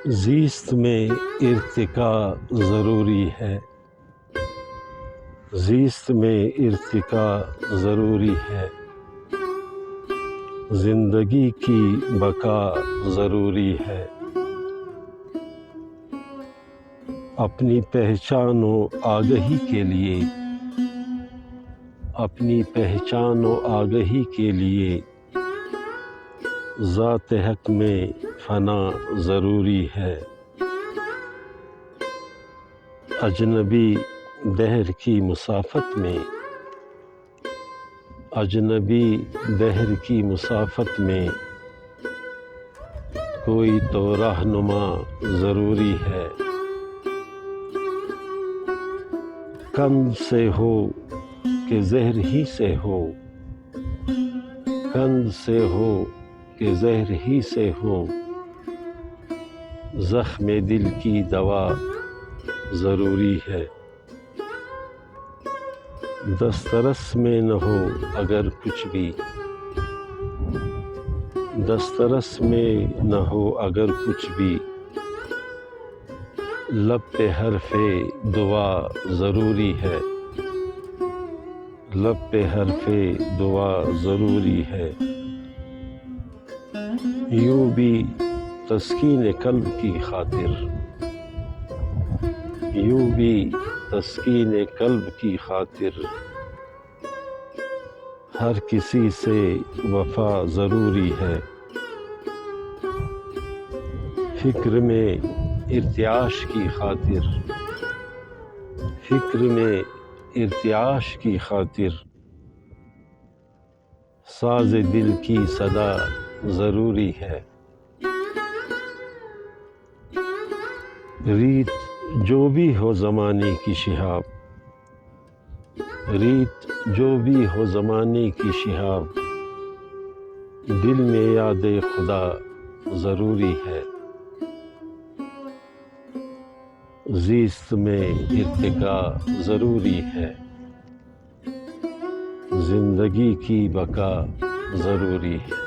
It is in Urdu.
زیست میں ارتقا ضروری ہے، زیست میں ارتقا ضروری ہے، زندگی کی بقا ضروری ہے۔ اپنی پہچان و آگہی کے لیے، اپنی پہچان و آگہی کے لیے ذات حق میں فنا ضروری ہے۔ اجنبی دہر کی مسافت میں، اجنبی دہر کی مسافت میں کوئی تو رہنما ضروری ہے۔ کند سے ہو کہ زہر ہی سے ہو، کند سے ہو کہ زہر ہی سے ہو، زخم دل کی دوا ضروری ہے۔ دسترس میں نہ ہو اگر کچھ بھی، دسترس میں نہ ہو اگر کچھ بھی، لب پہ حرف دعا ضروری ہے، لب پہ حرف دعا ضروری ہے۔ یوں بھی تسکین قلب کی خاطر، یوں بھی تسکین قلب کی خاطر ہر کسی سے وفا ضروری ہے۔ فکر میں ارتعاش کی خاطر، فکر میں ارتعاش کی خاطر ساز دل کی صدا ضروری ہے۔ ریت جو بھی ہو زمانے کی شہاب، ریت جو بھی ہو زمانے کی شہاب، دل میں یاد خدا ضروری ہے۔ زیست میں ارتقا ضروری ہے، زندگی کی بقا ضروری ہے۔